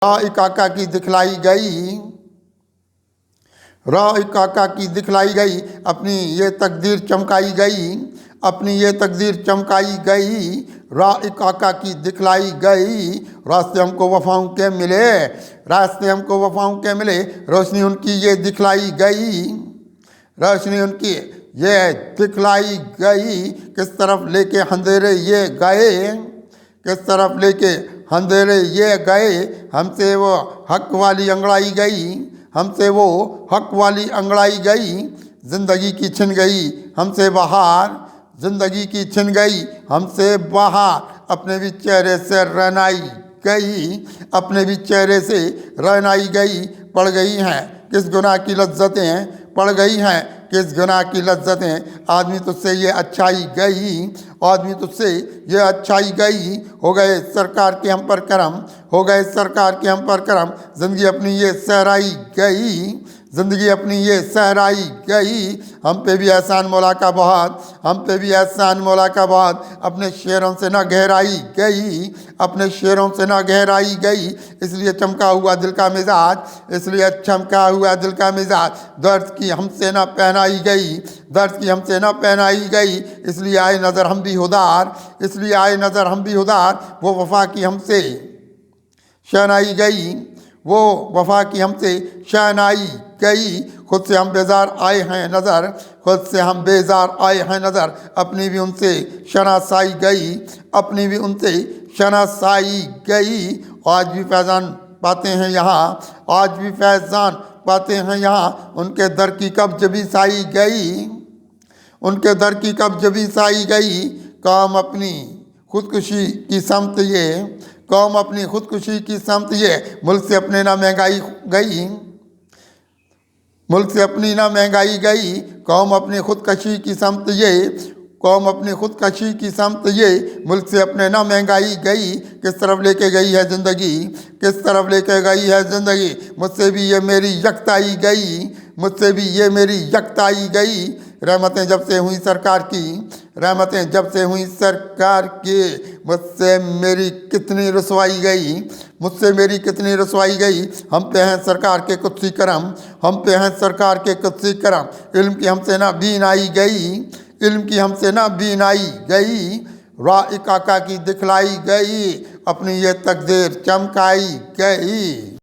राय काका की दिखलाई गई, राय काका की दिखलाई गई, अपनी ये तकदीर चमकाई गई, अपनी ये तकदीर चमकाई गई। राय काका की दिखलाई गई, रास्ते हमको वफाओं के मिले, रास्ते हमको वफाओं के मिले। रोशनी उनकी ये दिखलाई गई, रोशनी उनकी ये दिखलाई गई। किस तरफ लेके अंधेरे ये गए, किस तरफ लेके अंधेरे ये गए। हमसे वो हक वाली अंगड़ाई गई, हमसे वो हक वाली अंगड़ाई गई। जिंदगी की छिन गई हमसे बाहर, जिंदगी की छिन गई हमसे बाहर। अपने भी चेहरे से रहनाई गई, अपने भी चेहरे से रहनाई गई। पड़ गई हैं किस गुनाह की लज्जतें, पड़ गई हैं किस गुनाह की लज्जतें। आदमी तुझसे ये अच्छाई गई, आदमी तुझसे ये अच्छाई गई। हो गए सरकार के हम पर करम, हो गए सरकार के हम पर करम। ज़िंदगी अपनी ये सहराई गई, ज़िंदगी अपनी ये सहराई गई। हम पे भी एहसान मौला का बहुत, हम पे भी एहसान मौला का बहुत। अपने शेरों से ना गहराई गई, अपने शेरों से ना गहराई गई। इसलिए चमका हुआ दिल का मिजाज, इसलिए चमका हुआ दिल का मिजाज। दर्द की हमसे ना पहनाई गई, दर्द की हमसे ना पहनाई गई। इसलिए आए नज़र हम भी उदार, इसलिए आए नज़र हम भी उदार। वो वफा की हमसे शहनाई गई, वो वफा की हमसे शहनाई गई। खुद से हम बेजार आए हैं नज़र, खुद से हम बेजार आए हैं नज़र। अपनी भी उनसे शनासाई गई, अपनी भी उनसे शनासाई गई। आज भी फैज़ान पाते हैं यहाँ, आज भी फैज़ान पाते हैं यहाँ। उनके दर की कब्ज भी साई गई, उनके दर की कब्ज भी साई गई। काम अपनी खुदकुशी की समत ये, कौम अपनी खुदकुशी की समत ये। मुल्क से अपने ना महंगाई गई, मुल्क से अपनी ना महंगाई गई। कौम अपनी खुदकशी की समत ये, कौम अपनी खुदकशी की समत ये। मुल्क से अपने ना महंगाई गई। किस तरफ लेके गई है ज़िंदगी, किस तरफ लेके गई है ज़िंदगी। मुझसे भी ये मेरी यकताई गई, मुझसे भी ये मेरी यकताई गई। रहमतें जब से हुई सरकार की, रहमतें जब से हुई सरकार की। मुझसे मेरी कितनी रसवाई गई, मुझसे मेरी कितनी रसवाई गई। हम पे हैं सरकार के कुत्सी करम, हम पे हैं सरकार के कुत्सी करम। इल्म की हमसे ना बीनाई गई, इल्म की हमसे ना बीनाई गई। राय काका की दिखलाई गई, अपनी ये तकदीर चमकाई गई।